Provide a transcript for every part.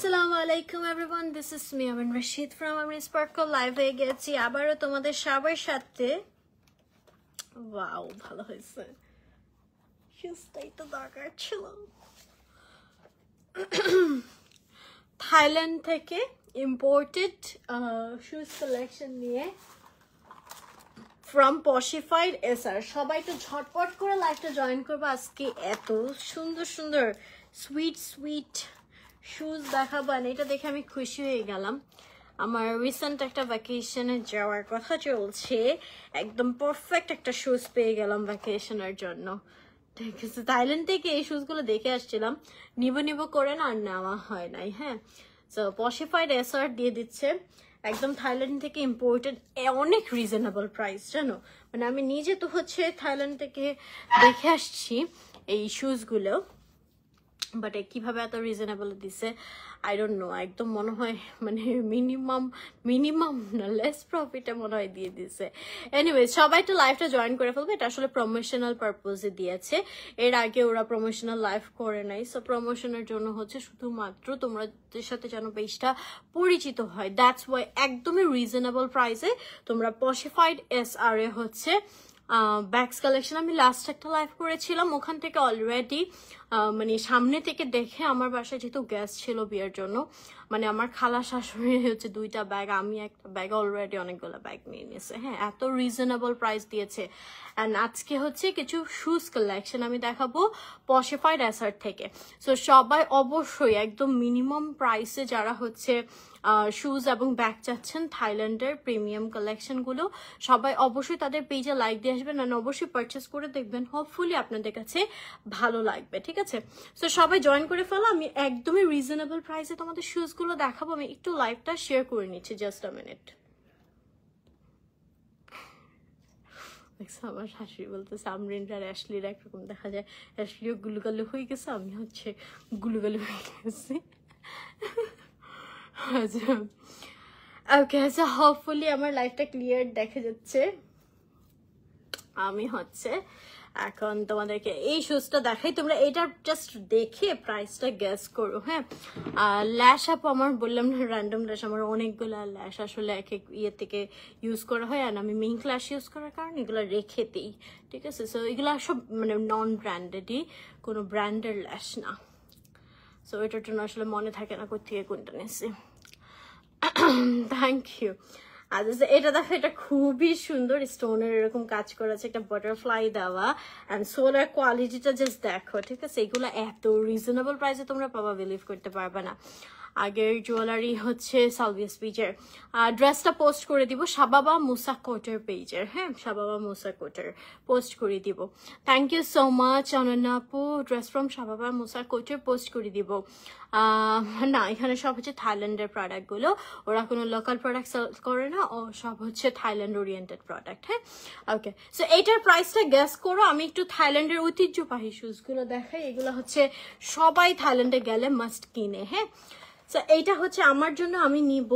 Assalamu alaikum everyone, this is me Amin Rashid from Amin Sparkle live হয়ে গেছি আবারো তোমাদের সবার সাথে। ওয়াও ভালো হয়েছে, শুজটাই তো দরকার ছিল। থাইল্যান্ড থেকে ইম্পোর্টেড শুজ কালেকশন নিয়ে from Poshified SR। সবাই তো ঝটপট করে লাইভটা জয়েন করবো। আজকে এত সুন্দর সুন্দর সুইট শুজ দেখাবো, এটা দেখে আমি খুশি হয়ে গেলাম। আমার রিসেন্ট একটা ভ্যাকেশনে যাওয়ার কথা চলছে, একদম পারফেক্ট একটা শুজ পেয়ে গেলাম ভ্যাকেশনের জন্য। ঠিক আছে, থাইল্যান্ড থেকে এই শুজগুলো দেখে আসছিলাম, নিব করে না আর নেওয়া হয় নাই। হ্যাঁ, সো Poshified SR দিয়ে দিচ্ছে একদম থাইল্যান্ড থেকে ইম্পোর্টেড, অনেক রিজনেবল প্রাইস জানো। মানে আমি নিজে তো হচ্ছে থাইল্যান্ড থেকে দেখে আসছি এই শুজগুলো, বাট কিভাবে এত রিজনেবল দিছে আই ডোন্ট নো। একদম মনে হয় মানে মিনিমাম না লেস প্রফিটে মনে হয় দিয়ে দিছে। এনিওয়ে সবাই তো লাইভটা জয়েন করে ফেলবে, এটা আসলে প্রমোশনাল পারপোজে দিয়েছে। এর আগে ওরা প্রমোশনাল লাইভ করে নাই, সো প্রমোশনের জন্য হচ্ছে শুধুমাত্র তোমাদের সাথে যেন পেজটা পরিচিত হয়। দ্যাটস ওয়াই একদমই রিজনেবল প্রাইসে তোমরা Poshified SR এ হচ্ছে ব্যাগস কালেকশন। আমি লাস্ট একটা লাইভ করেছিলাম, ওখান থেকে অলরেডি মানে সামনে থেকে দেখে, আমার বাসায় যেহেতু গেস্ট ছিল বিয়ের জন্য, মানে আমার খালা শাশুড়ি হচ্ছে 2টা ব্যাগ, আমি একটা ব্যাগ, অলরেডি অনেকগুলো ব্যাগ নিয়ে নিয়েছে। হ্যাঁ, এত রিজনেবল প্রাইস দিয়েছে। অ্যান্ড আজকে হচ্ছে কিছু শুজ কালেকশন আমি দেখাবো Poshified SR থেকে। সো সবাই অবশ্যই একদম মিনিমাম প্রাইসে যারা হচ্ছে শুজ এবং ব্যাগ চাচ্ছেন থাইল্যান্ডের প্রিমিয়াম কালেকশনগুলো, সবাই অবশ্যই তাদের পেজে লাইক দিয়ে আসবেন, আর অবশ্যই পারচেস করে দেখবেন, হোপফুলি আপনাদের কাছে ভালো লাগবে। ঠিক আছে, সো সবাই জয়েন করে ফেলো। আমি একদমই রিজনেবল প্রাইসে তোমাদের শুজগুলো দেখাবো। আমি একটু লাইভটা শেয়ার করে নিচ্ছি, জাস্ট আ মিনিট। আমার শাশুড়ি বলতেছে আমরিন আর অ্যাশলির একরকম দেখা যায়, অ্যাশলিও গুলুগালু হয়ে গেছে, আমি হচ্ছে গুলুগালু হয়ে গেছি। ওকে, সো হোপফুলি আমার লাইফটা ক্লিয়ার দেখা যাচ্ছে। আমি হচ্ছে এখন তোমাদেরকে এই শুজটা দেখাই, তোমরা এটা জাস্ট দেখে প্রাইসটা গেস করো। হ্যাঁ, ল্যাশ আপ আমার বললাম না, র্যান্ডম ল্যাশ, আমার অনেকগুলো ল্যাশ আসলে এক এক ইয়ে থেকে ইউজ করা হয়, আর আমি মিঙ্ক ল্যাশ ইউজ করার কারণে এগুলো রেখে দিই। ঠিক আছে, সো এগুলো সব মানে নন ব্র্যান্ডেডই, কোনো ব্র্যান্ডের ল্যাশ না। সো এটার জন্য আসলে মনে থাকে না কোথেকে কোনটা নিয়েছি। Thank you. আচ্ছা, এটা দেখো, এটা খুবই সুন্দর, স্টোনের এরকম কাজ করা আছে, একটা বাটারফ্লাই দেওয়া, অ্যান্ড সোলার কোয়ালিটিটা জাস্ট দেখো। ঠিক আছে, এগুলো এত রিজনেবল প্রাইসে তোমরা পাবা, বিলিভ করতে পারবে না। আগের জুয়েলারি হচ্ছে সালভিয়াস পেজের, ড্রেসটা পোস্ট করে দিব শাবাবা মুসা কোটের পেজের। হ্যাঁ, শাবাবা মুসা কোটের পোস্ট করে দিব। Thank you so much Ananya আপু, ড্রেস ফ্রম শাবাবা মুসা কোটের পোস্ট করে দিব। না, এখানে সব হচ্ছে থাইল্যান্ডের প্রোডাক্টগুলো, ওরা কোনো লোকাল প্রোডাক্ট সেল করে না, ও সব হচ্ছে থাইল্যান্ড ওরিয়েন্টেড প্রোডাক্ট। হ্যাঁ, ওকে, সো এইটার প্রাইসটা গেস করো। আমি একটু থাইল্যান্ডের ঐতিহ্যবাহী শুজগুলো দেখাই, এগুলো হচ্ছে সবাই থাইল্যান্ডে গেলে মাস্ট কিনে। হ্যাঁ, সো এইটা হচ্ছে আমার জন্য, আমি নিব।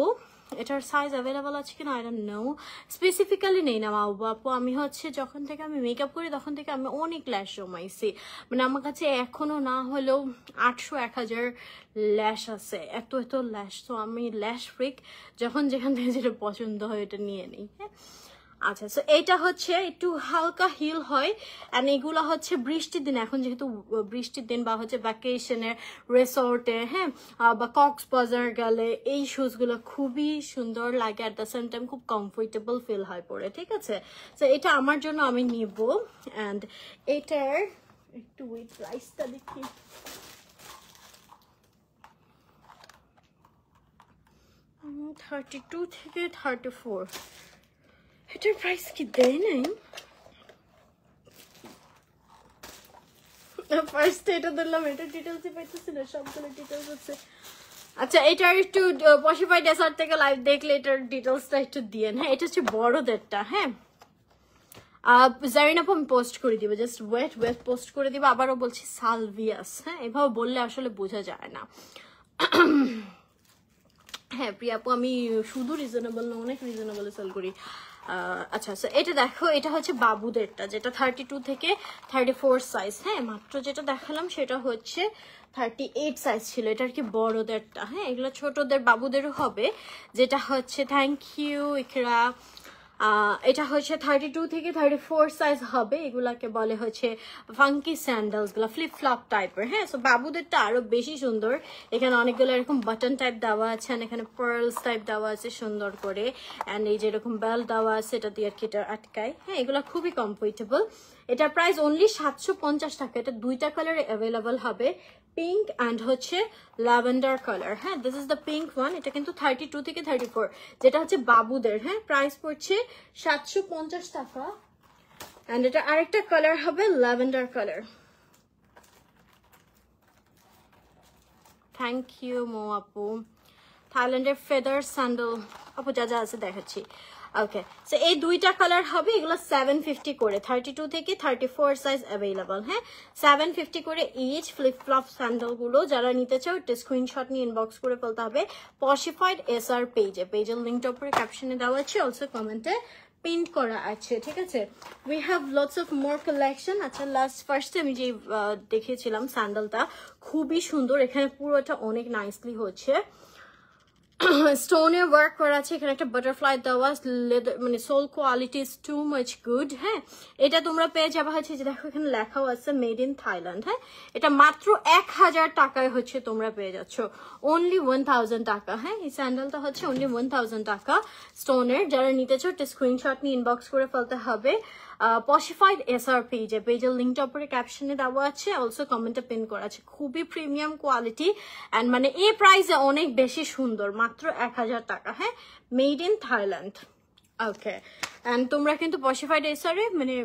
এটার সাইজ অ্যাভেলেবল আছে কিনা আই ডোন্ট নো, স্পেসিফিক্যালি নেই না আপু। আমি হচ্ছে যখন থেকে আমি মেকআপ করি তখন থেকে আমি অনেক ল্যাশ জমাইছি, মানে আমার কাছে এখনো না হলেও 800-1000 ল্যাশ আছে, এত ল্যাশ। তো আমি ল্যাশ ফ্রিক, যখন যেখান থেকে যেটা পছন্দ হয় এটা নিয়ে নিই। হ্যাঁ, আচ্ছা, সো এইটা হচ্ছে একটু হালকা হিল হয়, অ্যান্ড এগুলো হচ্ছে বৃষ্টির দিন, এখন যেহেতু বৃষ্টির দিন বা হচ্ছে ভ্যাকেশনের রিসোর্টে, হ্যাঁ, বা কক্সবাজার গেলে এই শুজগুলো খুবই সুন্দর লাগে, অ্যাট দ্য সেম টাইম খুব কমফোর্টেবল ফিল হয় পরে। ঠিক আছে, সো এটা আমার জন্য আমি নিব। অ্যান্ড এটার একটু উইথ প্রাইসটা দেখি, $32 থেকে $34। এটার প্রাইস কি দেয় নাই? ফার্স্টে এটা ধরলাম, এটার ডিটেলসই পাইতেছি না, সবগুলো ডিটেলস আছে। আচ্ছা, এটার একটু Poshified SR থেকে লাইভ দেখলে এটার ডিটেলসটা একটু দিয়ে। হ্যাঁ, এটা হচ্ছে বড়দেরটা। হ্যাঁ, জারিনা আপু আমি পোস্ট করে দিব, জাস্ট ওয়েট পোস্ট করে দিব। আবারও বলছি সালভিয়াস। হ্যাঁ, এভাবে বললে আসলে বোঝা যায় না। হ্যাঁ প্রিয়া আপু, আমি শুধু রিজনেবল না, অনেক রিজনেবলে সেল করি। আচ্ছা, সো এটা দেখো, এটা হচ্ছে বাবুদেরটা, যেটা 32 থেকে 34 সাইজ। হ্যাঁ, মাত্র যেটা দেখালাম সেটা হচ্ছে 38 সাইজ ছিল, এটা আর কি বড়দেরটা। হ্যাঁ, এগুলো ছোটদের বাবুদেরও হবে, যেটা হচ্ছে থ্যাংক ইউ ইকরা। এটা হচ্ছে 32 থেকে 34 সাইজ হবে। এগুলাকে বলে হচ্ছে ফাঙ্কি স্যান্ডেলস গুলা, ফ্লিপ ফ্লপ টাইপের। হ্যাঁ, সো বাবুদেরটা আরো বেশি সুন্দর। এখানে অনেকগুলো এরকম বাটন টাইপ দেওয়া আছে, এখানে পার্লস টাইপ দেওয়া আছে সুন্দর করে, অ্যান্ড এই যে এরকম বেল দেওয়া আছে, এটা দিয়ে আর কি এটা আটকায়। হ্যাঁ, এগুলো খুবই কমফোর্টেবল। এটা প্রাইস অনলি 750 টাকা। এটা দুইটা কালারে অ্যাভেলেবল হবে, পিঙ্ক অ্যান্ড হচ্ছে ল্যাভেন্ডার কালার। হ্যাঁ, this is the pink one. এটা কিন্তু 32 থেকে 34, যেটা হচ্ছে বাবুদের। হ্যাঁ, প্রাইস পড়ছে 750 টাকা। অ্যান্ড এটা আরেকটা কালার হবে ল্যাভেন্ডার কালার। থ্যাংক ইউ মো আপু। থাইল্যান্ডের ফেদার স্যান্ডেল আপু যা যা আছে দেখাচ্ছি। ওকে, সো এই দুইটা কালার হবে, এগুলো 750 করে, 32 থেকে 34 সাইজ অ্যাভেলেবল। হ্যাঁ, 750 করে ইচ। ফ্লিপ ফ্লপ স্যান্ডেল গুলো যারা নিতে চাও একটা স্ক্রিনশট নিয়ে ইনবক্স করে ফেলতে হবে পশিফাইড এসআর পেজে। পেজের লিঙ্কটা উপরে ক্যাপশনে দেওয়া আছে, অলসো কমেন্টে পিন করা আছে। ঠিক আছে, we have lots of more collection. আচ্ছা, ফার্স্টে আমি যে দেখিয়েছিলাম স্যান্ডেলটা খুবই সুন্দর, এখানে পুরোটা অনেক নাইসলি হচ্ছে স্টোনের ওয়ার্ক করা আছে। এখানে একটা বাটারফ্লাই দেওয়া, লেদার মানে soul quality is too much good. হ্যাঁ, এটা তোমরা পেয়ে যাবে হচ্ছে যে দেখো এখানে লেখাও আছে মেড ইন থাইল্যান্ড। হ্যাঁ, এটা মাত্র 1000 টাকায় হচ্ছে তোমরা পেয়ে যাচ্ছ, অনলি 1000 টাকা। হ্যাঁ, এই স্যান্ডেলটা হচ্ছে অনলি 1000 টাকা স্টোনের। যারা নিতে চাও একটা স্ক্রিনশট নিয়ে ইনবক্স করে ফেলতে হবে পশিফাইড এসআর পেজে। পেজের লিঙ্কটা উপরে ক্যাপশনে দেওয়া আছে, অলসো কমেন্টে পিন করা আছে। খুবই প্রিমিয়াম কোয়ালিটি অ্যান্ড মানে এই প্রাইসে অনেক বেশি সুন্দর, মাত্র 1000 টাকা। হ্যাঁ, made in Thailand. Okay, and তোমরা কিন্তু পশিফাইড এসআরে মানে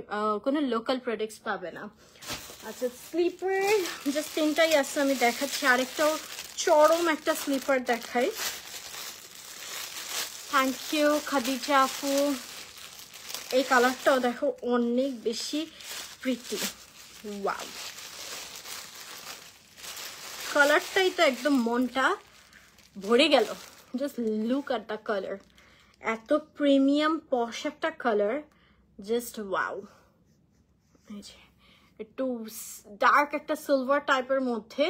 কোনো লোকাল প্রোডাক্টস পাবে না। আচ্ছা, স্লিপার জাস্ট তিনটাই আছে, আমি দেখাচ্ছি। আরেকটাও চরম একটা স্লিপার দেখাই। থ্যাংক ইউ খাদিজা আপু। এই কালারটাও দেখো অনেক বেশি প্রিটি। ওয়াও, কালারটাই তো একদম মনটা ভরে গেল। Just look at the colour, এত প্রিমিয়াম পশ একটা কালার, জাস্ট ওয়াও। এই যে একটু ডার্ক একটা সিলভার টাইপের মধ্যে,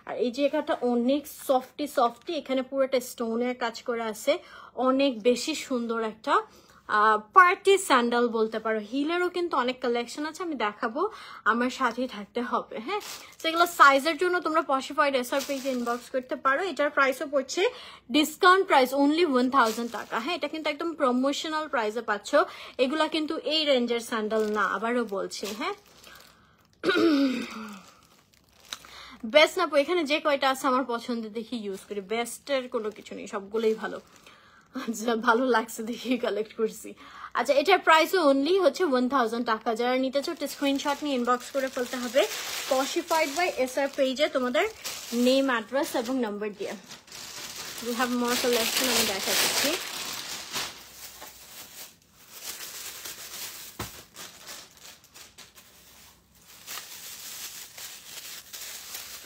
আর এই জায়গাটা অনেক সফটি। এখানে পুরোটা স্টোনের কাজ করা আছে, অনেক বেশি সুন্দর একটা পার্টি স্যান্ডেল বলতে পারো। হিলেরও কিন্তু অনেক কালেকশন আছে, আমি দেখাবো, আমার সাথেই থাকতে হবে। হ্যাঁ, সেগুলো সাইজের জন্য তোমরা পশিফাইড এসআর পেজে ইনবক্স করতে পারো। এটার প্রাইসও পড়ছে ডিসকাউন্ট প্রাইস অনলি 1000 টাকা। হ্যাঁ, এটা কিন্তু একদম প্রমোশনাল প্রাইসে পাচ্ছ। এগুলা কিন্তু এই রেঞ্জের স্যান্ডেল না, আবারও বলছি। হ্যাঁ, বেস্ট না, এখানে যে কয়টা আছে আমার পছন্দের দেখি ইউজ করি, বেস্টের কোনো কিছু নেই, সবগুলোই ভালো। আচ্ছা, ভালো লাগছে দেখি কালেক্ট করছি। আচ্ছা, এটার প্রাইসও অনলি হচ্ছে 1000 টাকা। যারা নিতে চাও একটা স্ক্রিনশট নিয়ে ইনবক্স করে ফেলতে হবে পশিফাইড বাই এসআর পেজে তোমাদের নেম, অ্যাড্রেস এবং নাম্বার দিয়ে। উই হ্যাভ মোর কালেকশন, আমি দেখাচ্ছি।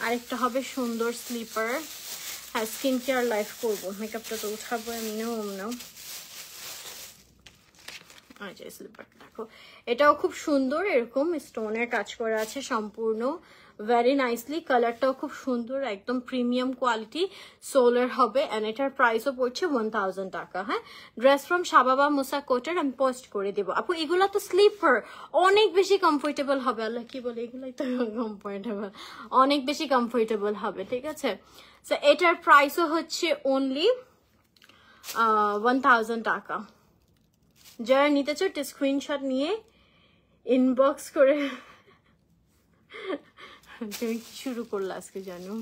আরেকটা হবে সুন্দর স্লিপার। হ্যাঁ, স্কিন কেয়ার লাইফ করবো, মেকআপটা তো উঠাবো এমনিও। আচ্ছা, স্লিপারটা দেখো, এটাও খুব সুন্দর, এরকম স্টোনের কাজ করা আছে সম্পূর্ণ, ভেরি নাইসলি। কালারটাও খুব সুন্দর, একদম প্রিমিয়াম কোয়ালিটি সোলের হবে। অ্যান্ড এটার প্রাইসও পড়ছে 1000 টাকা। হ্যাঁ, ড্রেস ফ্রম শাবাবা মুসা কোটের আমি পোস্ট করে দেবো আপু। এগুলা তো স্লিপার, অনেক বেশি কমফোর্টেবল হবে। আল্লাহ কি বলে, এগুলাই তো কমফোর্টেবল, অনেক বেশি কমফোর্টেবল হবে। ঠিক আছে, সো এটার প্রাইসও হচ্ছে অনলি 1000 টাকা। যারা নিতে চাও একটা স্ক্রিনশট নিয়ে ইনবক্স করে। তুমি কি শুরু করলে আজকে জানো?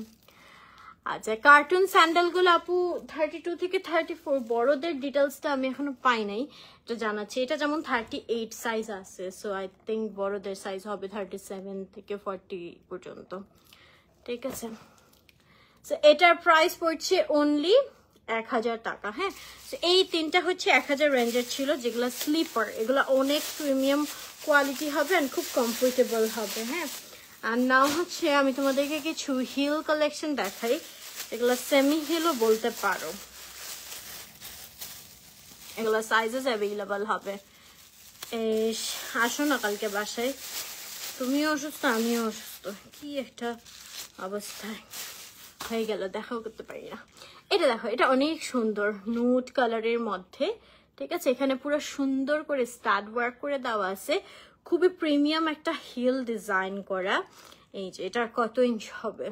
আচ্ছা, কার্টুন স্যান্ডেল গুলো আপু 32 থেকে 34, বড়দের ডিটেলসটা আমি এখনো পাই নাই, এটা জানাচ্ছি। এটা যেমন 38 সাইজ আছে, সো আই থিঙ্ক বড়দের সাইজ হবে 37 থেকে 40 পর্যন্ত। ঠিক আছে, সো এটার প্রাইস পড়ছে অনলি 1000 টাকা। হ্যাঁ, এই তিনটা হচ্ছে 1000 রেঞ্জের ছিল, যেগুলো স্লিপার। এগুলো অনেক প্রিমিয়াম কোয়ালিটি হবে অ্যান্ড খুব কমফোর্টেবল হবে। হ্যাঁ, আর নাও হচ্ছে আমি তোমাদেরকে কিছু হিল কালেকশন দেখাই, এগুলো সেমি হিলও বলতে পারো। এগুলো সাইজেস অ্যাভেলেবল হবে। এই আসো না কালকে বাসায়, তুমিও অসুস্থ আমিও অসুস্থ, কি একটা অবস্থায় হয়ে গেল, দেখাও করতে পারি না। এটা দেখো, এটা অনেক সুন্দর নুড কালারের মধ্যে, ঠিক আছে। এখানে পুরো সুন্দর করে স্টাড ওয়ার্ক করে দেওয়া আছে, খুবই প্রিমিয়াম একটা হিল ডিজাইন করা। এই যে এটা কত ইঞ্চ হবে,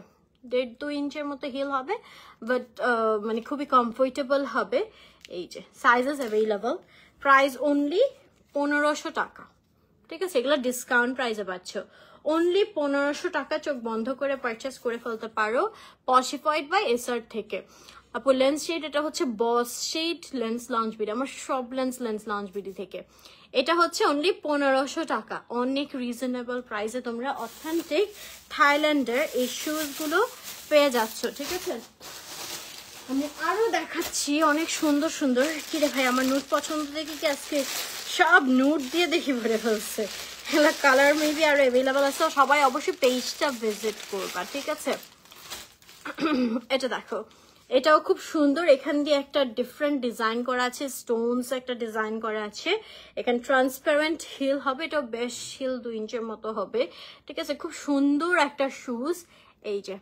1.5-2 ইঞ্চের মতো হিল হবে, বাট মানে খুবই কমফোর্টেবল হবে। এই যে সাইজেস অ্যাভেলেবল, প্রাইস অনলি 1500 টাকা, ঠিক আছে। এগুলো ডিসকাউন্ট প্রাইসে পাচ্ছ, অনলি 1500 টাকা। চোখ বন্ধ করে পারচেস করে ফেলতে পারো পশিফাইড বাই এসআর থেকে। আপু লেন্স শেড, এটা হচ্ছে বস শেড লেন্স লঞ্চ বিডি, আমার সব লেন্স লঞ্চ বিডি থেকে। এটা হচ্ছে অনলি 1500 টাকা, অনেক রিজনেবল প্রাইসে তোমরা অথেন্টিক থাইল্যান্ডের এই শুজগুলো পেয়ে যাচ্ছ, ঠিক আছে। আমি আরো দেখাচ্ছি অনেক সুন্দর সুন্দর। কি রে ভাই, আমার নুট পছন্দ দেখি কি আজকে সব নুট দিয়ে দেখি ভরে ফেলছে। এগুলো কালার মেবি আরো অ্যাভেলেবল আছে, সবাই অবশ্যই পেজটা ভিজিট করবা, ঠিক আছে। এটা দেখো, এটাও খুব সুন্দর, এখান দিয়ে একটা ডিফারেন্ট ডিজাইন করা আছে, স্টোনস একটা ডিজাইন করা আছে। এখানে ট্রান্সপারেন্ট হিল হবে, এটাও বেশ হিল 2 ইঞ্চের মতো হবে, ঠিক আছে। খুব সুন্দর একটা শুজ। এই যে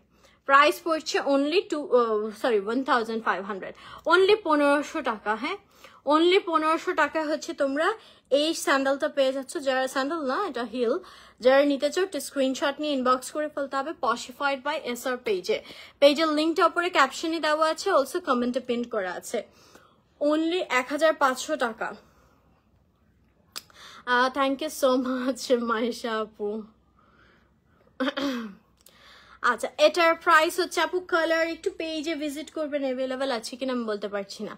প্রাইস পড়ছে অনলি 1500, অনলি 1500 টাকা। হ্যাঁ, অনলি 1500 টাকা হচ্ছে তোমরা এই স্যান্ডেলটা পেয়ে যাচ্ছ। যারা স্যান্ডেল না, এটা হিল, যারা নিতে চাও স্ক্রিনশট নিয়ে ইনবক্স করে ফেলতে হবে পশিফাইড বাই এসআর পেজে। পেজের লিঙ্কটা উপরে ক্যাপশনে দেওয়া আছে, অলসো কমেন্টে পিন করা আছে। অনলি 1500 টাকা। Thank you so much Maisha আপু। আচ্ছা, এটার প্রাইস হচ্ছে আপু, কালার একটু পেজে ভিজিট করবেন, অ্যাভেলেবেল আছে কিনা আমি বলতে পারছি না।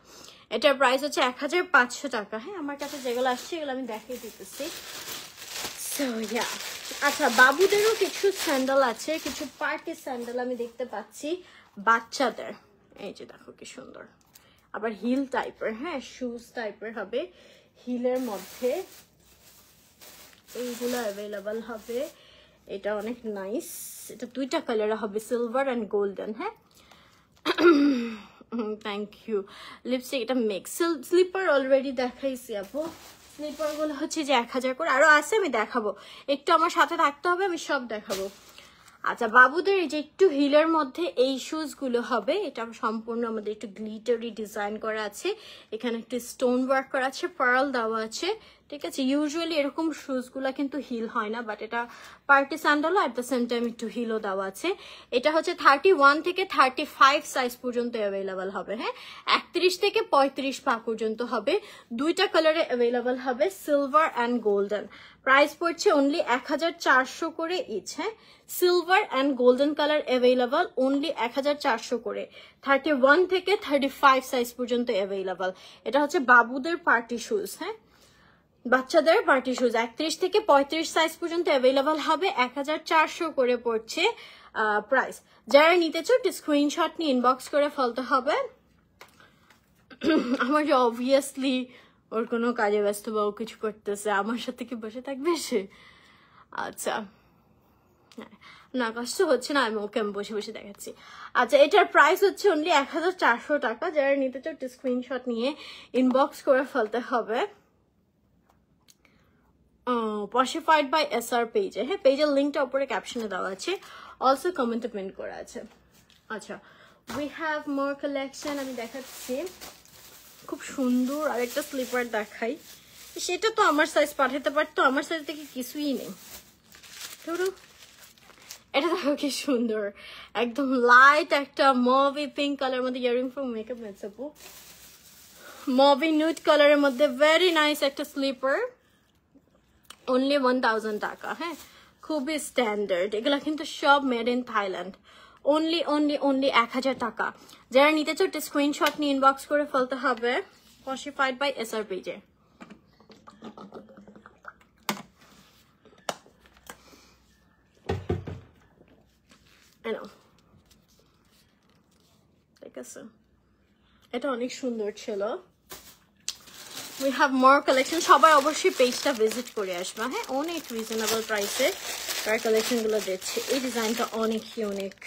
এটার প্রাইস হচ্ছে 1500 টাকা। হ্যাঁ, আমার কাছে যেগুলো আসছে এগুলো আমি দেখিয়ে দিতেছি। সো ইয়া, আচ্ছা, বাবুদেরও কিছু স্যান্ডেল আছে, কিছু পার্টি স্যান্ডেল আমি দেখতে পাচ্ছি বাচ্চাদের। এই যে দেখো কি সুন্দর, আবার হিল টাইপের, হ্যাঁ শুজ টাইপের হবে, হিলের মধ্যে এইগুলো অ্যাভেলেবল হবে। এটা অনেক নাইস, এটা 2টা কালারে হবে, সিলভার অ্যান্ড গোল্ডেন। হ্যাঁ, থ্যাংক ইউ। লিপস্টিক, এটা মিক্স। স্লিপার অলরেডি দেখাইছি আপু, স্লিপার গুলো হচ্ছে যে 1000 করে, আরো আছে আমি দেখাবো, একটু আমার সাথে থাকতে হবে, আমি সব দেখাবো। আচ্ছা, বাবুদের এই যে একটু হিলের মধ্যে এই শুজ গুলো হবে, এটা সম্পূর্ণ আমাদের একটু গ্লিটারি ডিজাইন করা আছে, এখানে একটু স্টোন ওয়ার্ক করা আছে, পার্ল দেওয়া আছে, ঠিক আছে। ইউজুয়ালি এরকম শুজ গুলা কিন্তু হিল হয় না, বাট এটা party sandal, at the same time একটু হিলও দেওয়া আছে। এটা হচ্ছে 31 থেকে 35 সাইজ পর্যন্ত অ্যাভেলেবল হবে। হ্যাঁ, 31 থেকে 35 পা পর্যন্ত হবে, 2টা কালারে অ্যাভেলেবল হবে, সিলভার অ্যান্ড গোল্ডেন। প্রাইস পড়ছে অনলি 1400 করে ইচ। হ্যাঁ, silver and golden colour available, only 1400 করে, 31 থেকে 35 সাইজ পর্যন্ত অ্যাভেলেবল। এটা হচ্ছে বাবুদের পার্টি শুজ। হ্যাঁ, বাচ্চাদের পার্টি শুজ 31 থেকে 35 সাইজ পর্যন্ত অ্যাভেলেবল হবে, 1400 করে পড়ছে প্রাইস। যারা নিতে চাও স্ক্রিনশট নিয়ে ইনবক্স করে ফেলতে হবে। আমার যে অবভিয়াসলি ওর কোনো কাজে ব্যস্ত বা ও কিছু করতেছে, আমার সাথে কি বসে থাকবে সে? আচ্ছা, না কষ্ট হচ্ছে না, আমি ওকে বসে বসে দেখাচ্ছি। আচ্ছা, এটার প্রাইস হচ্ছে অনলি 1400 টাকা। যারা নিতে চাও স্ক্রিনশট নিয়ে ইনবক্স করে ফেলতে হবে পশিফাইড বাই এসআর পেজে। হ্যাঁ, পেজের লিঙ্কটা উপরে ক্যাপশনে দেওয়া আছে, অলসো কমেন্টে পিন করা আছে। আচ্ছা, উই হ্যাভ মোর কালেকশন, আমি দেখাচ্ছি খুব সুন্দর আরেকটা স্লিপার দেখাই, সেটা তো আমার সাইজ পাঠাতে পারতো, আমার সাইজ থেকে কিছুই নেই। ধরো এটা দেখো কি সুন্দর, একদম লাইট একটা মভি পিঙ্ক কালার মধ্যে, ইয়ারিং ফ্রম মেকআপ মেটসাপু, মভি নুড কালারের মধ্যে, ভেরি নাইস একটা স্লিপার, অনলি 1000 টাকা। হ্যাঁ, খুবই স্ট্যান্ডার্ড, এগুলা কিন্তু সব মেড ইন থাইল্যান্ড, অনলি 1000 টাকা। যারা নিতে চাও স্ক্রিনশট নিয়ে ইনবক্স করে ফেলতে হবে পশিফাইড বাই এসআর পেজে। ঠিক আছে, এটা অনেক সুন্দর ছিল। উই হ্যাভ মোর কালেকশন, সবাই অবশ্যই পেজটা ভিজিট করে আসবে। হ্যাঁ, অনেক রিজনেবল প্রাইসে তার কালেকশনগুলো দিচ্ছে। এই ডিজাইনটা অনেক unique,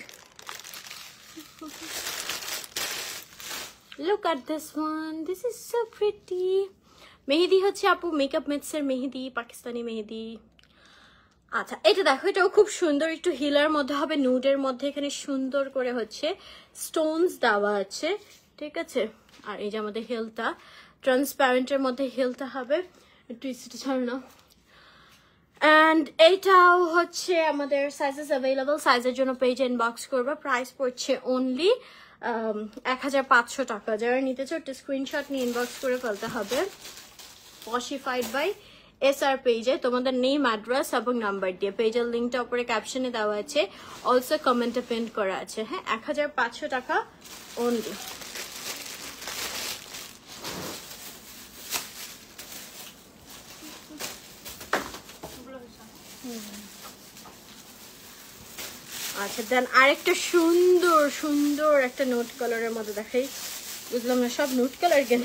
Look at this one. This is so pretty. মেহেদি হচ্ছে আপু মেকআপ মেটসের মেহেদি, পাকিস্তানি মেহেদি। আচ্ছা এটা দেখো, এটাও খুব সুন্দর, একটু হিলার মধ্যে হবে, নুডের মধ্যে এখানে সুন্দর করে হচ্ছে স্টোনস দেওয়া আছে, ঠিক আছে। আর এই যে আমাদের হিলটা ট্রান্সপারেন্টের মধ্যে হিলটা হবে, একটু ইস্যুটা ছাড়ো না। অ্যান্ড এইটাও হচ্ছে আমাদের সাইজেস অ্যাভেলেবল, সাইজের জন্য পেজ ইনবক্স করবে। প্রাইস পড়ছে অনলি 1500 টাকা। যারা নিতে চাও একটা স্ক্রিনশট নিয়ে ইনবক্স করে ফেলতে হবে পশিফাইড বাই SR পেজে তোমাদের নেম, অ্যাড্রেস এবং নাম্বার দিয়ে। পেজের লিঙ্কটা উপরে ক্যাপশনে দেওয়া আছে, অলসো কমেন্টে পিন করা আছে। হ্যাঁ, 1500 টাকা অনলি। আচ্ছা দেন আরেকটা সুন্দর সুন্দর একটা নোট কালারের মধ্যে দেখাই, বুঝলাম না সব নোট কালার কেন।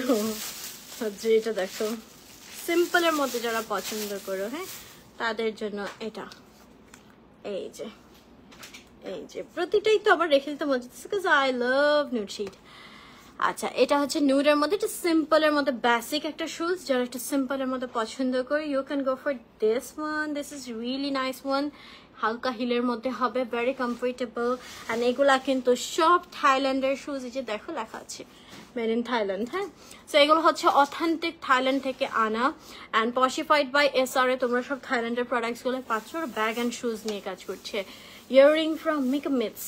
হচ্ছে এটা দেখো, সিম্পলের মধ্যে যারা পছন্দ করো, হ্যাঁ তাদের জন্য এটা। এই যে প্রতিটাই তো আবার রেখে দিতে মজা, because I love nude sheet. আচ্ছা এটা হচ্ছে নিউডের মধ্যে, এটা সিম্পলের মধ্যে বেসিক একটা শুজ, যারা একটা সিম্পলের মধ্যে পছন্দ করে you can go for this one. This is really nice one, হালকা হিলের মধ্যে হবে, ভেরি কমফোর্টেবল। অ্যান্ড এগুলা কিন্তু সব থাইল্যান্ডের শুজ, এই যে দেখো লেখা আছে মেড ইন থাইল্যান্ড। হ্যাঁ, সো এগুলো হচ্ছে অথেন্টিক থাইল্যান্ড থেকে আনা অ্যান্ড পশিফাইড বাই SR এ তোমরা সব থাইল্যান্ডের প্রোডাক্টসগুলো পাচ্ছ। ব্যাগ অ্যান্ড শুজ নিয়ে কাজ করছে, ইয়াররিং ফ্রম মেকআপ মিটস।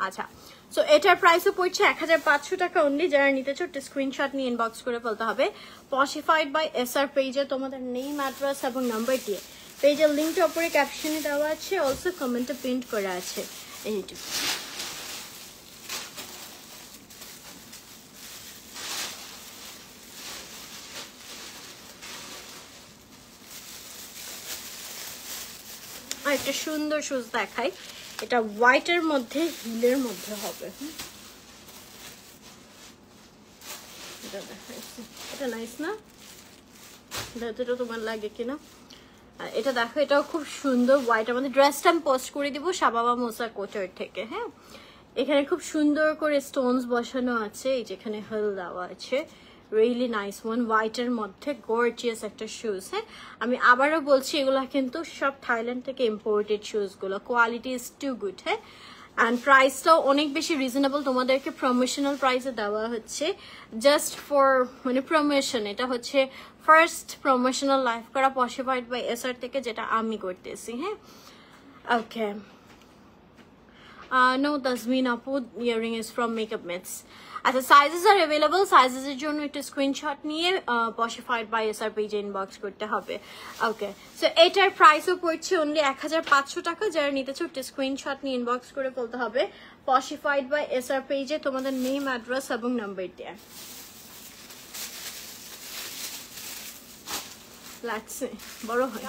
আচ্ছা সো এটার প্রাইসও পড়ছে 1500 টাকা অনলি। যারা নিতে চাও একটা স্ক্রিনশট নিয়ে ইনবক্স করে ফেলতে হবে পশিফাইড বাই SR পেজে তোমাদের নেম, অ্যাড্রেস এবং নাম্বার দিয়ে। পেজের লিঙ্কটা উপরে ক্যাপশনে দেওয়া আছে, অলসো কমেন্টে প্রিন্ট করা আছে। এইটুকু আর একটা সুন্দর শুজ দেখাই, এটা হোয়াইটের মধ্যে হিলের মধ্যে হবে। এটা নাইস না, এটা তোমার লাগে কিনা। এটা দেখো, এটাও খুব সুন্দর হোয়াইট। আমাদের ড্রেসটা আমি পোস্ট করে দিব শাবাবা মোসা কোচার থেকে। হ্যাঁ, এখানে খুব সুন্দর করে স্টোনস বসানো আছে, এই যেখানে হেল দেওয়া আছে, রিয়েলি নাইস ওয়ান, হোয়াইটের মধ্যে গর্জিয়াস একটা শুজ। হ্যাঁ, আমি আবারও বলছি এগুলা কিন্তু সব থাইল্যান্ড থেকে ইম্পোর্টেড শুজগুলো, কোয়ালিটি ইজ টু গুড। হ্যাঁ, অ্যান্ড প্রাইসটাও অনেক বেশি রিজনেবল, তোমাদেরকে প্রমোশনাল প্রাইসে দেওয়া হচ্ছে জাস্ট ফর মানে প্রমোশন। এটা হচ্ছে ফার্স্ট প্রমোশনাল লাইভ করা পশিফাইড বাই SR থেকে, যেটা আমি করতেছি। হ্যাঁ, ওকে। No, Tasmin Apu, earring is from Makeup Myths. আচ্ছা সাইজেস আর অ্যাভেলেবল, সাইজেসের জন্য একটু স্ক্রিনশট নিয়ে পশিফাইড বাই SR পেজে ইনবক্স করতে হবে। ওকে, সো এটার প্রাইসও পড়ছে অনলি 1500 টাকা। যারা নিতে চাও একটু স্ক্রিনশট নিয়ে ইনবক্স করে ফেলতে হবে পশিফাইড বাই SR পেজে তোমাদের নেম, অ্যাড্রেস এবং নাম্বার দিয়ে। লাগছে বড় হয়।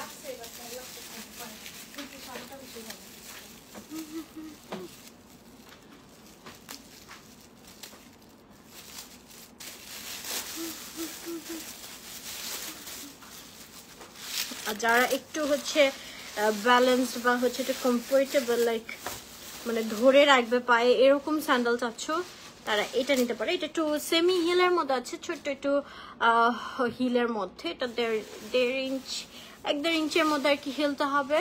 আর যারা একটু হচ্ছে ব্যালেন্স বা হচ্ছে একটু কমফোর্টেবল, লাইক মানে ধরে রাখবে পায়ে, এরকম স্যান্ডেল চাচ্ছ, তারা এটা নিতে পারে। এটা একটু সেমি হিলের মধ্যে আছে, ছোট্ট একটু হিলের মধ্যে। এটা 1.5 ইঞ্চ 1.5 ইঞ্চের মধ্যে আর কি হিলতে হবে।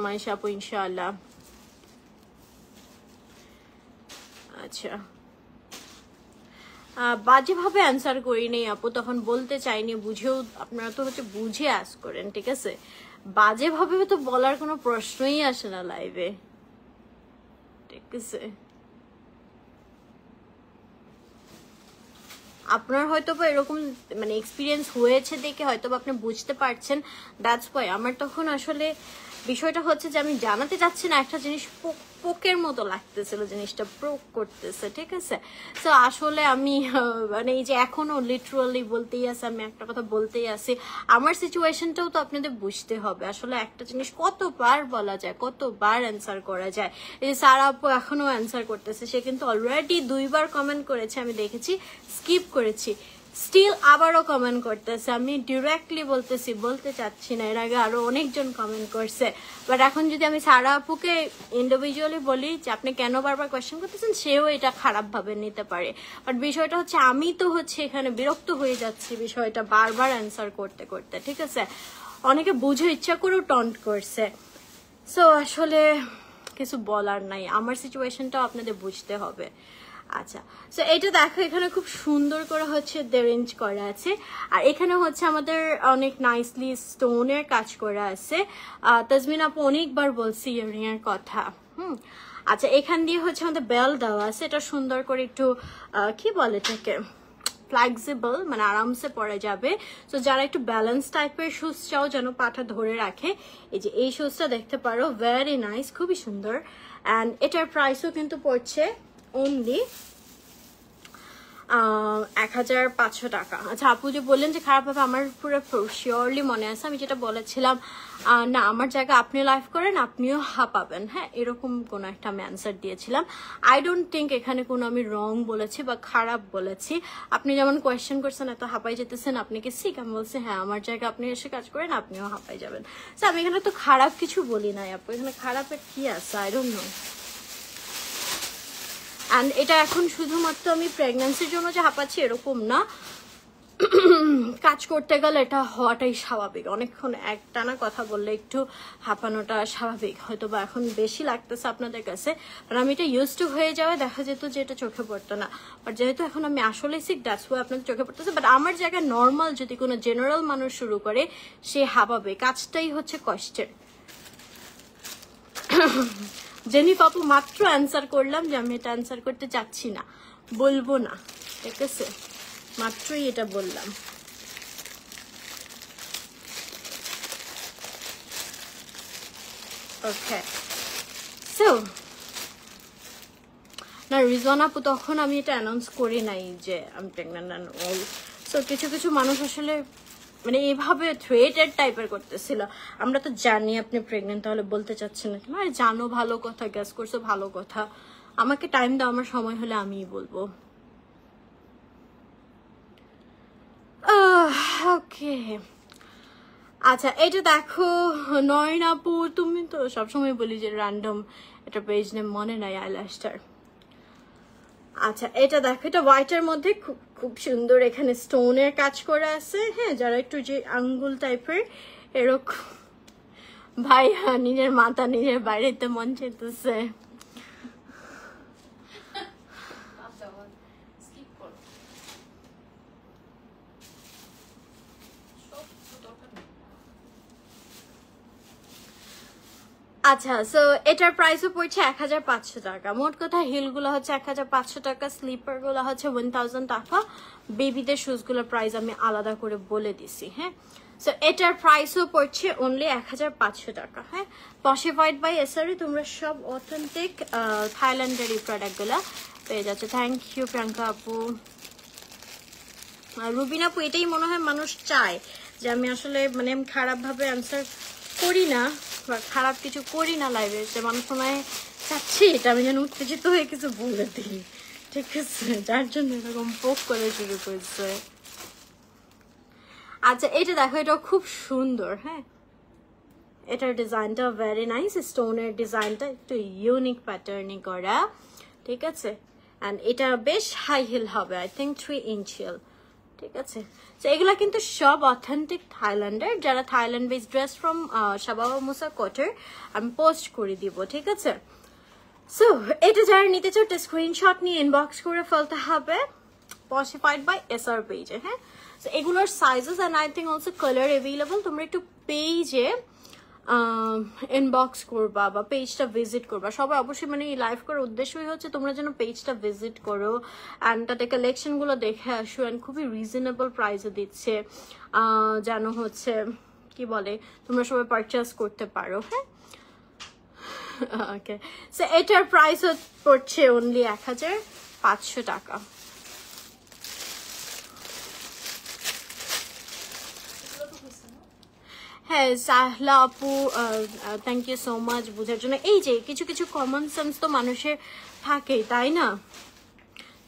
মাইশা আপু ইনশাআল্লাহ। আচ্ছা বাজেভাবে অ্যান্সার করি নেই আপু, তখন বলতে চাইনি, বুঝেও আপনারা তো হচ্ছে বুঝে আস করেন, ঠিক আছে। বাজেভাবে তো বলার কোনো প্রশ্নই আসে না লাইভে, ঠিক আছে। আপনার হয়তো বা এরকম মানে এক্সপিরিয়েন্স হয়েছে দেখে হয়তো বা আপনি বুঝতে পারছেন, দ্যাটস ওয়াই। আমার তখন আসলে বিষয়টা হচ্ছে যে আমি জানাতে চাচ্ছি না, একটা জিনিস পোকের মতো লাগতেছিল, জিনিসটা প্রোক করতেছে, ঠিক আছে। তো আসলে আমি মানে এই যে এখনো লিটারালি বলতেই আছে, আমি একটা কথা বলতেই আছি, আমার সিচুয়েশনটাও তো আপনাদের বুঝতে হবে। আসলে একটা জিনিস কতবার বলা যায়, কতবার অ্যান্সার করা যায়। এই যে সারা আপু এখনো অ্যান্সার করতেছে, সে কিন্তু অলরেডি 2বার কমেন্ট করেছে, আমি দেখেছি, স্কিপ করেছি। স্টিল আবারও কমেন্ট করতেছে, আমি ডিরেক্টলি বলতে চাচ্ছি না, এর আগে আরো অনেকজন কমেন্ট করছে, বাট এখন যদি আমি সারা আপুকে ইন্ডিভিজুয়ালি বলি যে আপনি কেন বারবার কোয়েশ্চেন করতেছেন, সেও এটা খারাপ ভাবে নিতে পারে। বাট বিষয়টা হচ্ছে আমি তো হচ্ছে এখানে বিরক্ত হয়ে যাচ্ছি বিষয়টা বারবার অ্যান্সার করতে করতে, ঠিক আছে? অনেকে বুঝে ইচ্ছা করেও টন্ট করছে, সো আসলে কিছু বলার নাই, আমার সিচুয়েশনটাও আপনাদের বুঝতে হবে। আচ্ছা, সো এটা দেখো এখানে খুব সুন্দর করে হচ্ছে অ্যারেঞ্জ করা আছে, আর এখানে হচ্ছে আমাদের অনেক নাইসলি স্টোনের কাজ করা আছে। তাজমিন আপু অনেকবার বলছি ইয়ারিং এর কথা। আচ্ছা, এখান দিয়ে হচ্ছে আমাদের বেল দেওয়া আছে, এটা সুন্দর করে একটু কি বলে এটাকে ফ্লেক্সিবল, মানে আরামসে পরা যাবে। তো যারা একটু ব্যালেন্স টাইপের শুজ চাও যেন পাটা ধরে রাখে, এই যে এই শুজটা দেখতে পারো, ভেরি নাইস, খুবই সুন্দর। অ্যান্ড এটার প্রাইসও কিন্তু পড়ছে অনলি 1500 টাকা। আচ্ছা, আপু যে বললেন যে খারাপ হবে, আমার পুরো শিওরলি মনে আছে আমি যেটা বলেছিলাম, না আমার জায়গায় আপনি লাইভ করেন আপনিও হাঁপাবেন, হ্যাঁ, এরকম কোনো একটা আমি অ্যান্সার দিয়েছিলাম। আই ডোন্ট থিঙ্ক এখানে কোনো আমি রং বলেছি বা খারাপ বলেছি। আপনি যেমন কোয়েশ্চেন করছেন এত হাঁপাই যেতেছেন, আপনি কি সিক, আমি বলছি হ্যাঁ আমার জায়গায় আপনি এসে কাজ করেন আপনিও হাঁপাই যাবেন। আমি এখানে তো খারাপ কিছু বলি নাই আপু, এখানে খারাপের কি আছে? I don't know. অ্যান্ড এটা এখন শুধুমাত্র আমি প্রেগন্যান্সির জন্য যে হাঁপাচ্ছি এরকম না, কাজ করতে গেলে এটা হওয়াটাই স্বাভাবিক। অনেকক্ষণ একটানা কথা বললে একটু হাঁপানোটা স্বাভাবিক, হয়তো বা এখন বেশি লাগতেছে আপনাদের কাছে, কারণ আমি এটা ইউজ টু হয়ে যাওয়া দেখা যেত যে এটা চোখে পড়তো না, বাট যেহেতু এখন আমি আসলে সিক দ্যাটস ওয়াই আপনাদের চোখে পড়তেছে। বাট আমার জায়গায় নর্মাল যদি কোনো জেনারেল মানুষ শুরু করে সে হাঁপাবে, কাজটাই হচ্ছে কষ্টের। জেনিফ আপু মাত্র অ্যান্সার করলাম যে আমি এটা অ্যান্সার করতে চাচ্ছি না, বলবো না, ঠিক আছে, মাত্রই এটা বললাম। ওকে, সো না রিজওয়ান আপু তখন আমি এটা অ্যানাউন্স করি নাই যে আমি প্রেগন্যান্ট অ্যান্ড অল। সো কিছু কিছু মানুষ আসলে মানে এইভাবে থ্রেটেড টাইপের করতেছিল, আমরা তো জানি আপনি প্রেগনেন্ট, তাহলে বলতে চাচ্ছেন না কেন? আরে জানো ভালো কথা, গ্যাস করছো ভালো কথা, আমাকে টাইম দাও, আমার সময় হলে আমিই বলবো। ওকে, আচ্ছা এটা দেখো নয়ন আপু, তুমি তো সবসময় বলি যে র্যান্ডম, এটা পেজ নেম মনে নাই আইল্যাশটার। আচ্ছা এটা দেখো, এটা হোয়াইটের মধ্যে খুব খুব সুন্দর, এখানে স্টোনের কাজ করা আছে, হ্যাঁ, যারা একটু যে আঙ্গুল টাইপের এরকম, ভাই হ্যাঁ নিজের মাথা নিজের বাইরেতে মন চাইতেছে। আচ্ছা, সো এটার প্রাইসও পড়ছে 1500 টাকা। মোট কথা হিলগুলো হচ্ছে 1500 টাকা, স্লিপার গুলো হচ্ছে 1000 টাকা, বেবিদের শুজ গুলোর প্রাইস আমি আলাদা করে বলে দিছি, হ্যাঁ। সো এটার প্রাইসও পড়ছে অনলি 1500 টাকা, হ্যাঁ। পসিফাইড বাই এসআরই, তোমরা সব অথেন্টিক থাইল্যান্ডের এই প্রোডাক্টগুলো পেয়ে যাচ্ছে। থ্যাংক ইউ প্রিয়াঙ্কা আপু। রুবিন আপু, এটাই মনে হয় মানুষ চায় যে আমি আসলে মানে খারাপভাবে অ্যান্সার করি না বা খারাপ কিছু করি না লাইভে, যে মানুষ মনে হয় চাচ্ছি এটা আমি যেন উত্তেজিত হয়ে কিছু বলে দিই, ঠিক আছে, যার জন্য এরকম পোক করে শুরু করছে। আচ্ছা এটা দেখো, এটা খুব সুন্দর, হ্যাঁ, এটার ডিজাইনটা ভেরি নাইস, স্টোনের ডিজাইনটা একটু ইউনিক প্যাটার্নিং করা, ঠিক আছে। অ্যান্ড এটা বেশ হাই হিল হবে, আই থিঙ্ক 3 ইঞ্চ হিল, ঠিক আছে। তো এগুলা কিন্তু সব অথেন্টিক থাইল্যান্ডের, যারা থাইল্যান্ড বেস ড্রেস ফ্রম শাবাবা মুসা কোটের আমি পোস্ট করে দিব, ঠিক আছে। সো এটা যারা নিতে চাও একটা স্ক্রিনশট নিয়ে ইনবক্স করে ফেলতে হবে পসিফাইড বাই এসআর পেজে, হ্যাঁ। সো এগুলোর sizes and I think also colour available, তোমরা একটু পেজে ইনবক্স করবা বা পেজটা ভিজিট করবা। সবাই অবশ্যই মানে এই লাইভ করার উদ্দেশ্যই হচ্ছে তোমরা যেন পেজটা ভিজিট করো অ্যান্ড তাতে কালেকশনগুলো দেখে আসো, অ্যান্ড খুবই রিজনেবল প্রাইসে দিচ্ছে, যেন হচ্ছে কি বলে তোমরা সবাই পারচেস করতে পারো, হ্যাঁ। ওকে, সো এটার প্রাইস পড়ছে অনলি 1500 টাকা। হ্যাঁ সাহলা আপু, থ্যাংক ইউ সো মাচ বোঝার জন্য। এই যে কিছু কিছু কমন সেন্স তো মানুষের থাকেই, তাই না?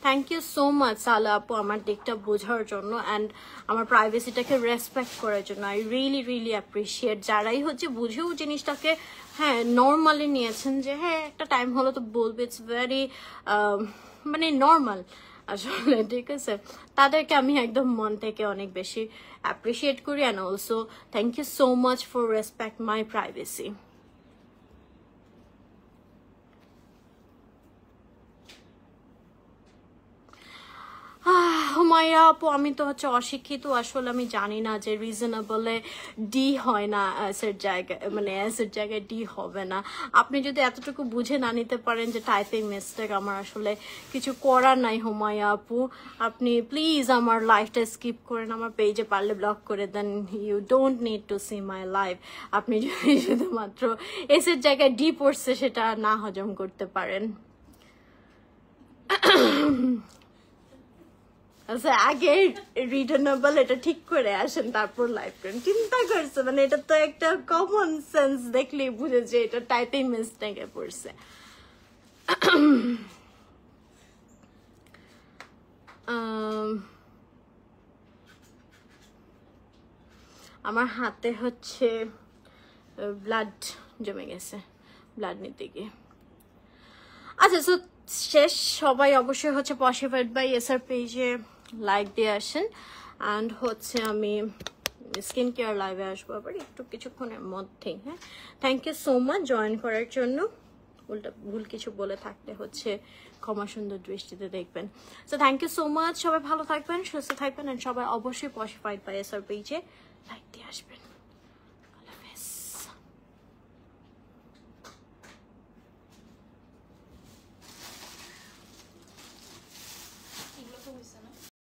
থ্যাংক ইউ সো মাচ সালা আপু আমার দিকটা বোঝার জন্য অ্যান্ড আমার প্রাইভেসিটাকে রেসপেক্ট করার জন্য। আই রিয়েলি রিয়েলি অ্যাপ্রিসিয়েট যারাই হচ্ছে বুঝেও জিনিসটাকে হ্যাঁ নর্মালি নিয়েছেন যে হ্যাঁ একটা টাইম হলো তো বলবে, ইটস ভেরি মানে নর্মাল আসলে, ঠিক আছে? তাদেরকে আমি একদম মন থেকে অনেক বেশি অ্যাপ্রিসিয়েট করি and also thank you so much for respect my privacy. Humayra আপু আমি তো হচ্ছে অশিক্ষিত, আসলে আমি জানি না যে রিজনেবলে ডি হয় না অ্যাসের জায়গায়, মানে অ্যাসের জায়গায় ডি হবে না। আপনি যদি এতটুকু বুঝে না নিতে পারেন যে টাইপিং মিস্টেক, আমার আসলে কিছু করার নাই হুমায়রা আপু। আপনি প্লিজ আমার লাইফটা স্কিপ করেন, আমার পেজে পারলে ব্লক করে দেন। You don't need to see my life. আপনি যদি শুধুমাত্র এসের জায়গায় ডি পড়ছে সেটা না হজম করতে পারেন। আচ্ছা আগে রিজনেবল এটা ঠিক করে আসেন তারপর লাইভ করেন, চিন্তা করছে মানে এটা তো একটা কমন সেন্স দেখলেই বুঝেছে এটা টাইপিং মিস্টেকে পড়ছে। আমার হাতে হচ্ছে ব্লাড জমে গেছে ব্লাড নিতে গিয়ে। আচ্ছা সো শেষ, সবাই অবশ্যই হচ্ছে পসিফাইড বাই এসআর পেজে লাইক দিয়ে আসেন অ্যান্ড হচ্ছে আমি স্কিন কেয়ার লাইভে আসবো আবার একটু কিছুক্ষণের মধ্যেই। হ্যাঁ, thank you so much join করার জন্য। উল্টা ভুল কিছু বলে থাকলে হচ্ছে ক্ষমা সুন্দর দৃষ্টিতে দেখবেন। So thank you so much, সবাই ভালো থাকবেন, সুস্থ থাকবেন অ্যান্ড সবাই অবশ্যই পসিফাইড বাই এসআর পেজে লাইক দিয়ে আসবেন।